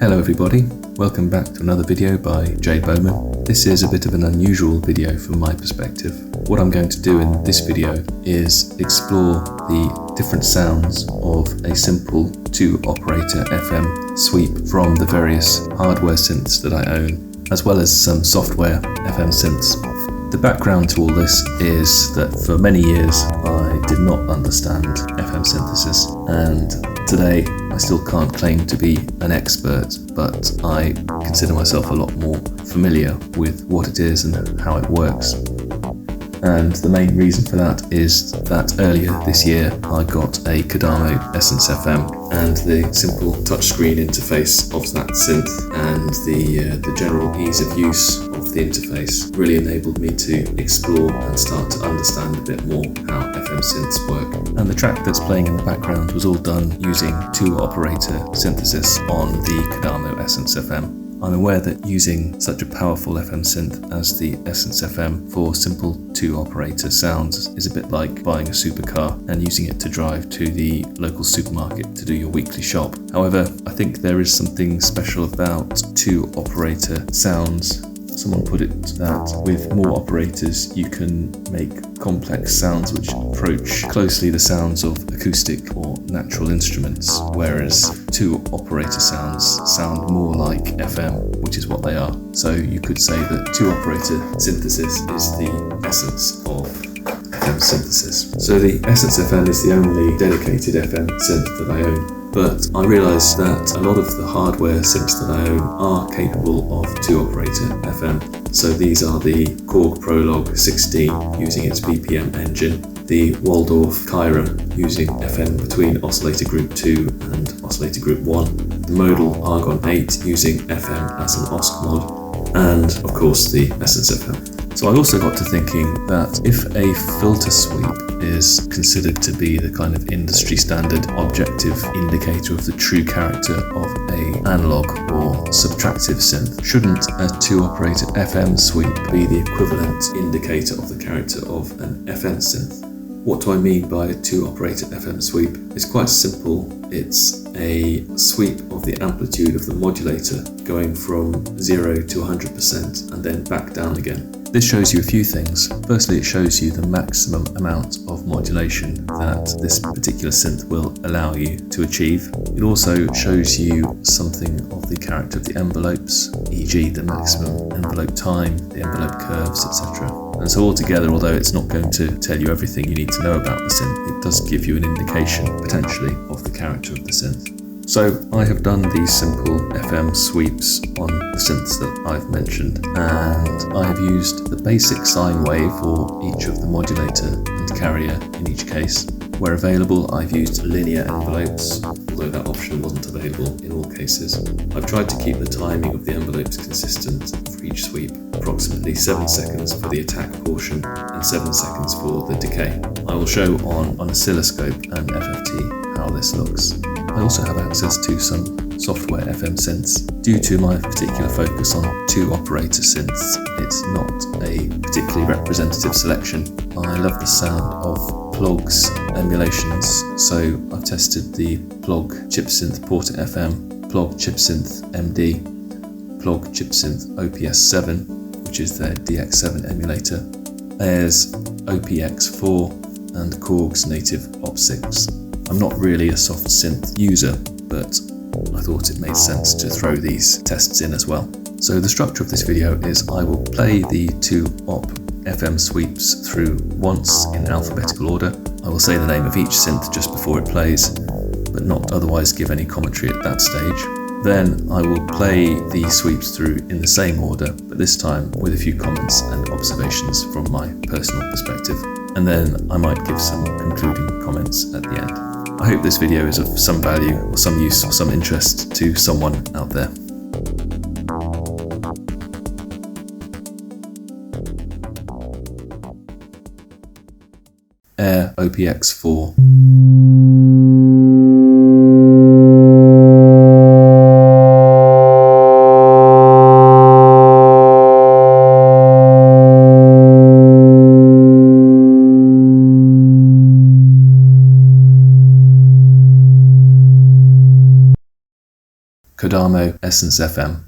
Hello everybody, welcome back to another video by Jay Bowman. This is a bit of an unusual video from my perspective. What I'm going to do in this video is explore the different sounds of a simple 2-operator FM sweep from the various hardware synths that I own, as well as some software FM synths. The background to all this is that for many years I did not understand FM synthesis, and today I still can't claim to be an expert, but I consider myself a lot more familiar with what it is and how it works. And the main reason for that is that earlier this year I got a Kodamo EssenceFM, and the simple touchscreen interface of that synth and the general ease of use of the interface really enabled me to explore and start to understand a bit more how FM synths work. And the track that's playing in the background was all done using 2-operator synthesis on the Kodamo EssenceFM. I'm aware that using such a powerful FM synth as the EssenceFM for simple 2-operator sounds is a bit like buying a supercar and using it to drive to the local supermarket to do your weekly shop. However, I think there is something special about 2-operator sounds. Someone put it that with more operators you can make complex sounds which approach closely the sounds of acoustic or natural instruments, whereas 2-operator sounds sound more like FM, which is what they are. So you could say that 2-operator synthesis is the essence of FM synthesis. So the EssenceFM is the only dedicated FM synth that I own. But I realise that a lot of the hardware synths that I own are capable of 2-operator FM. So these are the Korg Prologue16 using its BPM engine, the Waldorf Kyra using FM between oscillator group 2 and oscillator group 1, the Modal Argon8 using FM as an OSC mod, and of course the EssenceFM. So I also got to thinking that if a filter sweep is considered to be the kind of industry standard objective indicator of the true character of an analog or subtractive synth, shouldn't a 2-operator FM sweep be the equivalent indicator of the character of an FM synth? What do I mean by a 2-operator FM sweep? It's quite simple. It's a sweep of the amplitude of the modulator going from 0 to 100% and then back down again. This shows you a few things. Firstly, it shows you the maximum amount of modulation that this particular synth will allow you to achieve. It also shows you something of the character of the envelopes, e.g. the maximum envelope time, the envelope curves, etc. And so altogether, although it's not going to tell you everything you need to know about the synth, it does give you an indication, potentially, of the character of the synth. So I have done these simple FM sweeps on the synths that I've mentioned, and I have used the basic sine wave for each of the modulator and carrier in each case. Where available, I've used linear envelopes, although that option wasn't available in all cases. I've tried to keep the timing of the envelopes consistent for each sweep, approximately 7 seconds for the attack portion and 7 seconds for the decay. I will show on oscilloscope and FFT how this looks. I also have access to some software FM synths. Due to my particular focus on 2-operator synths, it's not a particularly representative selection. I love the sound of Plogue's emulations, so I've tested the Plogue Chipsynth PortaFM, Plogue ChipsynthMD, Plogue Chipsynth OPS7, which is their DX7 emulator, there's OPx-4 and Korg's native Opsix. I'm not really a soft synth user, but I thought it made sense to throw these tests in as well. So the structure of this video is I will play the 2-op FM sweeps through once in alphabetical order. I will say the name of each synth just before it plays, but not otherwise give any commentary at that stage. Then I will play the sweeps through in the same order, but this time with a few comments and observations from my personal perspective. And then I might give some concluding comments at the end. I hope this video is of some value or some use or some interest to someone out there. Air OPx-4. Kodamo EssenceFM.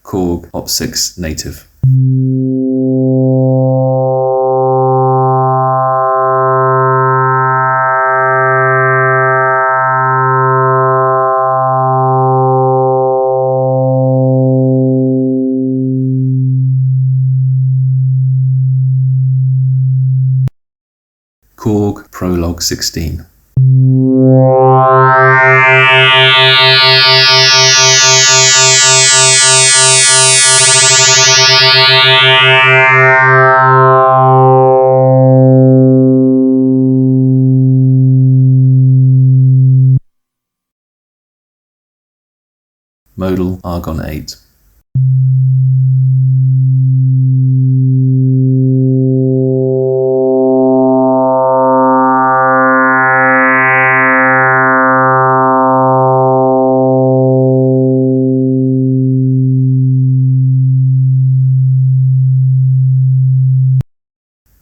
Korg Opsix Native. Korg Prologue16. Modal Argon8.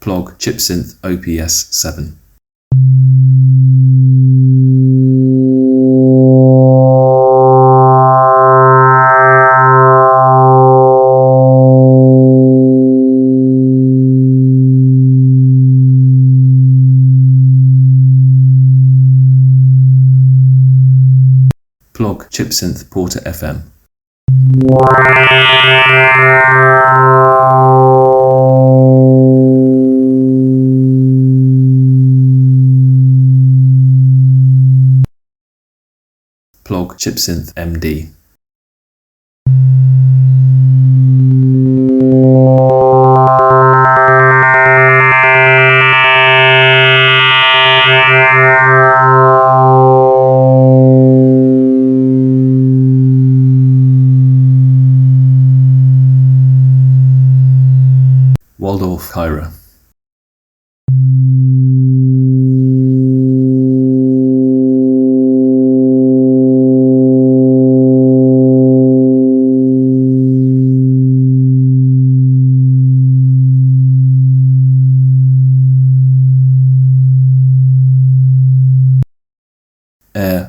Plogue Chipsynth OPS7. Plogue Chipsynth PortaFM. Plogue ChipsynthMD. Waldorf Kyra.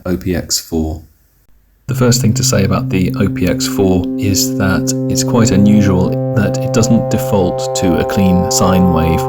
OPx-4. The first thing to say about the OPx-4 is that it's quite unusual that it doesn't default to a clean sine wave.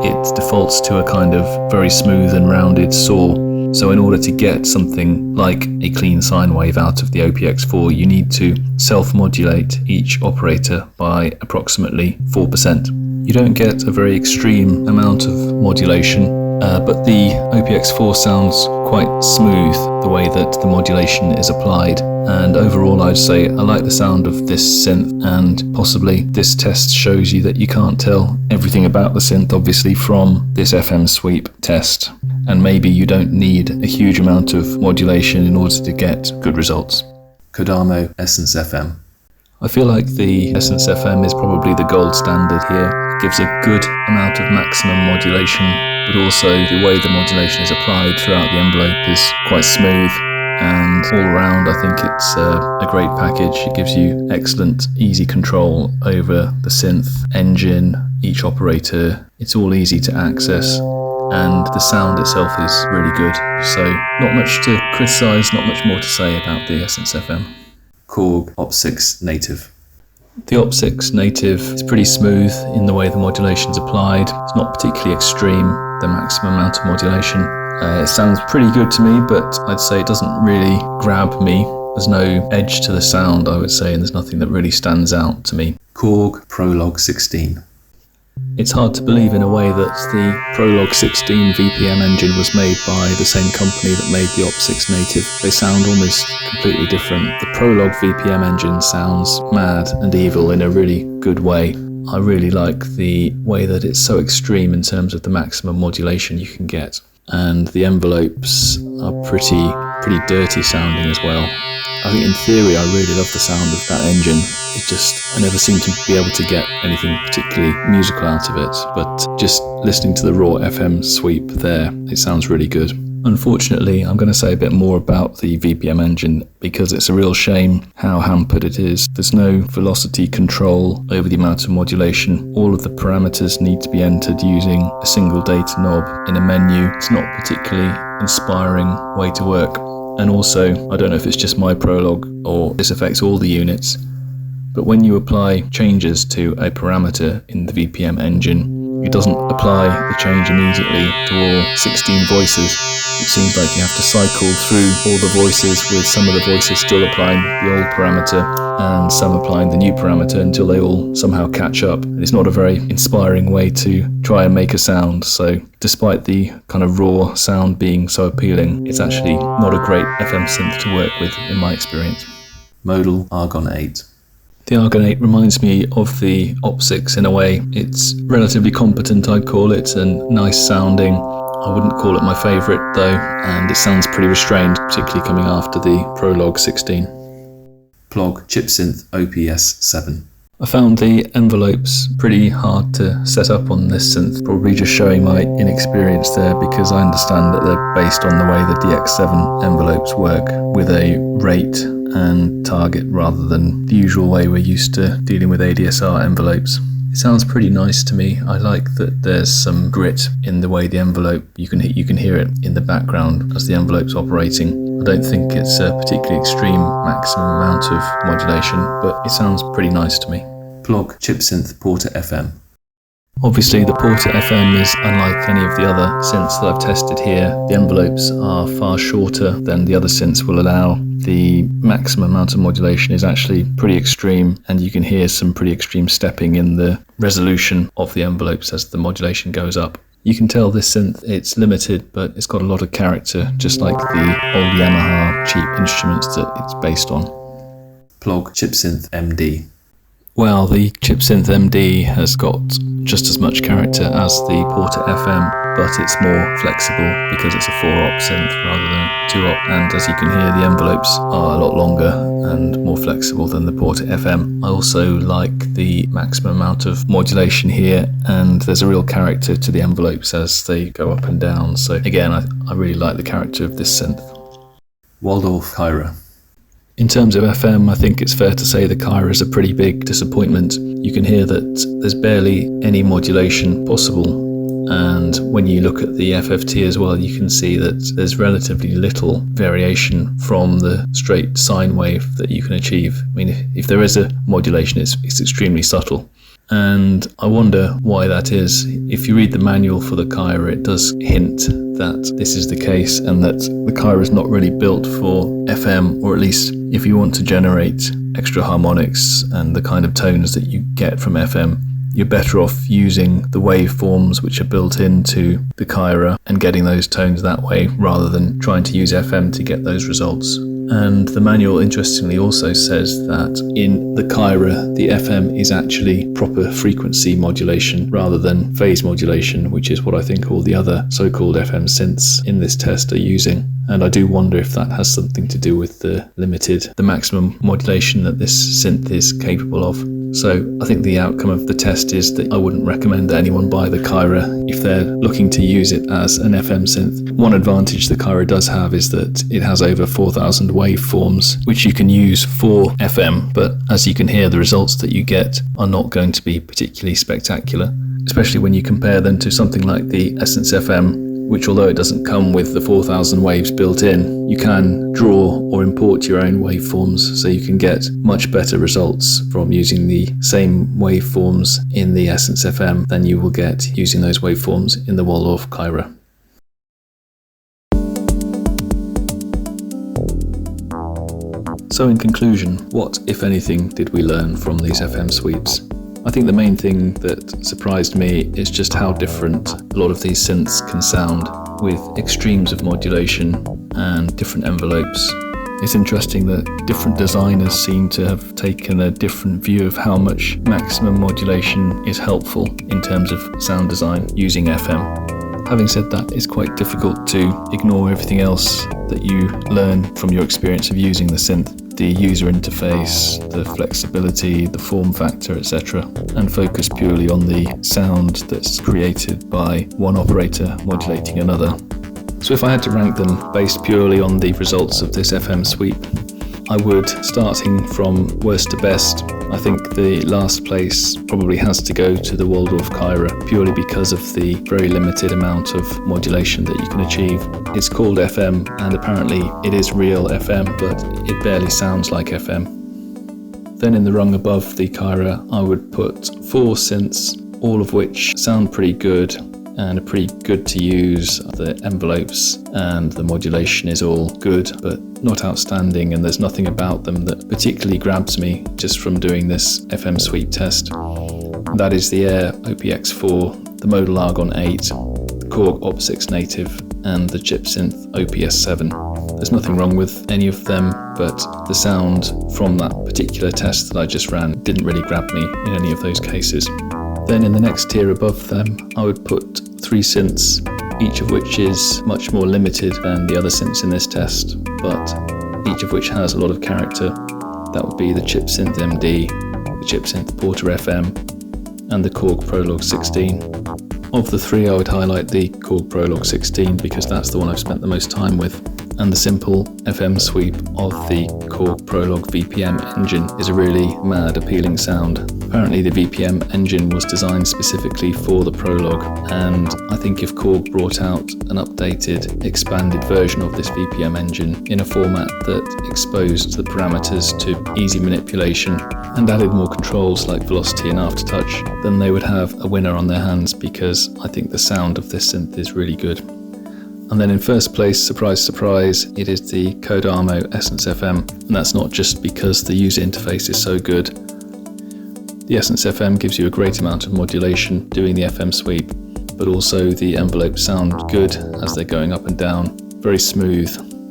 It defaults to a kind of very smooth and rounded saw. So in order to get something like a clean sine wave out of the OPx-4, you need to self-modulate each operator by approximately 4%. You don't get a very extreme amount of modulation, but the OPx-4 sounds quite smooth the way that the modulation is applied, and overall I'd say I like the sound of this synth, and possibly this test shows you that you can't tell everything about the synth obviously from this FM sweep test, and maybe you don't need a huge amount of modulation in order to get good results. Kodamo EssenceFM. I feel like the EssenceFM is probably the gold standard here. It gives a good amount of maximum modulation, but also the way the modulation is applied throughout the envelope is quite smooth, and all around I think it's a great package. It gives you excellent easy control over the synth, engine, each operator. It's all easy to access, and the sound itself is really good. So not much to criticise, not much more to say about the EssenceFM. Korg Opsix Native. The Opsix Native is pretty smooth in the way the modulation is applied. It's not particularly extreme, the maximum amount of modulation. It sounds pretty good to me, but I'd say it doesn't really grab me. There's no edge to the sound, I would say, and there's nothing that really stands out to me. Korg Prologue16. It's hard to believe in a way that the Prologue16 VPM engine was made by the same company that made the Opsix Native. They sound almost completely different. The Prologue VPM engine sounds mad and evil in a really good way. I really like the way that it's so extreme in terms of the maximum modulation you can get. And the envelopes are pretty dirty sounding as well. I think in theory I really love the sound of that engine. I never seem to be able to get anything particularly musical out of it, but just listening to the raw FM sweep there, it sounds really good. Unfortunately, I'm going to say a bit more about the VPM engine because it's a real shame how hampered it is. There's no velocity control over the amount of modulation. All of the parameters need to be entered using a single data knob in a menu. It's not a particularly inspiring way to work. And also, I don't know if it's just my Prologue or this affects all the units, but when you apply changes to a parameter in the VPM engine, it doesn't apply the change immediately to all 16 voices. It seems like you have to cycle through all the voices with some of the voices still applying the old parameter and some applying the new parameter until they all somehow catch up. It's not a very inspiring way to try and make a sound, so despite the kind of raw sound being so appealing, it's actually not a great FM synth to work with in my experience. Modal Argon8. The Argon8 reminds me of the Opsix in a way. It's relatively competent, I'd call it, and nice sounding. I wouldn't call it my favourite though, and it sounds pretty restrained, particularly coming after the Prologue16. Plogue Chipsynth OPS7. I found the envelopes pretty hard to set up on this synth, probably just showing my inexperience there because I understand that they're based on the way the DX7 envelopes work with a rate and target rather than the usual way we're used to dealing with ADSR envelopes. It sounds pretty nice to me. I like that there's some grit in the way the envelope, you can hear it in the background as the envelope's operating. I don't think it's a particularly extreme maximum amount of modulation, but it sounds pretty nice to me. Plogue Chipsynth PortaFM. Obviously the PortaFM is unlike any of the other synths that I've tested here. The envelopes are far shorter than the other synths will allow. The maximum amount of modulation is actually pretty extreme, and you can hear some pretty extreme stepping in the resolution of the envelopes as the modulation goes up. You can tell this synth, it's limited, but it's got a lot of character, just like the old Yamaha cheap instruments that it's based on. Plogue ChipsynthMD. Well, the ChipsynthMD has got just as much character as the PortaFM, but it's more flexible because it's a 4-op synth rather than 2-op, and as you can hear, the envelopes are a lot longer and more flexible than the PortaFM. I also like the maximum amount of modulation here, and there's a real character to the envelopes as they go up and down, so again, I really like the character of this synth. Waldorf Kyra. In terms of FM, I think it's fair to say the Kyra is a pretty big disappointment. You can hear that there's barely any modulation possible, and when you look at the FFT as well, you can see that there's relatively little variation from the straight sine wave that you can achieve. I mean, if there is a modulation, it's extremely subtle. And I wonder why that is. If you read the manual for the Kyra, it does hint that this is the case and that the Kyra is not really built for FM, or at least if you want to generate extra harmonics and the kind of tones that you get from FM, you're better off using the waveforms which are built into the Kyra and getting those tones that way rather than trying to use FM to get those results. And the manual interestingly also says that in the Kyra, the FM is actually proper frequency modulation rather than phase modulation, which is what I think all the other so-called FM synths in this test are using. And I do wonder if that has something to do with the maximum modulation that this synth is capable of. So I think the outcome of the test is that I wouldn't recommend that anyone buy the Kyra if they're looking to use it as an FM synth. One advantage the Kyra does have is that it has over 4,000 waveforms, which you can use for FM, but as you can hear, the results that you get are not going to be particularly spectacular, especially when you compare them to something like the EssenceFM, which although it doesn't come with the 4,000 waves built in, you can draw or import your own waveforms, so you can get much better results from using the same waveforms in the EssenceFM than you will get using those waveforms in the Waldorf Kyra. So in conclusion, what, if anything, did we learn from these FM sweeps? I think the main thing that surprised me is just how different a lot of these synths can sound with extremes of modulation and different envelopes. It's interesting that different designers seem to have taken a different view of how much maximum modulation is helpful in terms of sound design using FM. Having said that, it's quite difficult to ignore everything else that you learn from your experience of using the synth. The user interface, the flexibility, the form factor, etc., and focus purely on the sound that's created by one operator modulating another. So if I had to rank them based purely on the results of this FM sweep, I would, starting from worst to best, I think the last place probably has to go to the Waldorf Kyra, purely because of the very limited amount of modulation that you can achieve. It's called FM, and apparently it is real FM, but it barely sounds like FM. Then in the rung above the Kyra, I would put 4 synths, all of which sound pretty good and are pretty good to use. The envelopes and the modulation is all good, but not outstanding, and there's nothing about them that particularly grabs me just from doing this FM sweep test. That is the Air OPx-4, the Modal Argon8, the Korg Opsix Native, and the Chipsynth OPS7. There's nothing wrong with any of them, but the sound from that particular test that I just ran didn't really grab me in any of those cases. Then in the next tier above them, I would put 3 synths, each of which is much more limited than the other synths in this test, but each of which has a lot of character. That would be the ChipsynthMD, the Chipsynth PortaFM, and the Korg Prologue16. Of the 3, I would highlight the Korg Prologue16 because that's the one I've spent the most time with, and the simple FM sweep of the Korg Prologue VPM engine is a really mad, appealing sound. Apparently the VPM engine was designed specifically for the Prologue, and I think if Korg brought out an updated, expanded version of this VPM engine in a format that exposed the parameters to easy manipulation and added more controls like velocity and aftertouch, then they would have a winner on their hands, because I think the sound of this synth is really good. And then in first place, surprise, surprise, it is the Kodamo EssenceFM, and that's not just because the user interface is so good. The EssenceFM gives you a great amount of modulation doing the FM sweep, but also the envelopes sound good as they're going up and down, very smooth,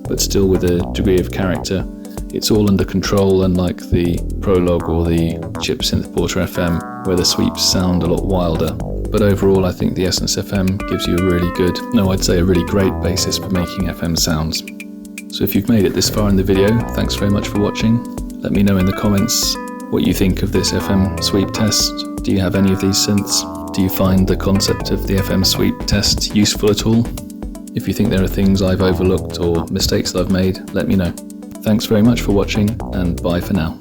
but still with a degree of character. It's all under control, unlike the Prologue or the Chipsynth PortaFM, where the sweeps sound a lot wilder. But overall, I think the EssenceFM gives you a really good, no, I'd say a really great basis for making FM sounds. So if you've made it this far in the video, thanks very much for watching. Let me know in the comments what you think of this FM sweep test. Do you have any of these synths? Do you find the concept of the FM sweep test useful at all? If you think there are things I've overlooked or mistakes that I've made, let me know. Thanks very much for watching, and bye for now.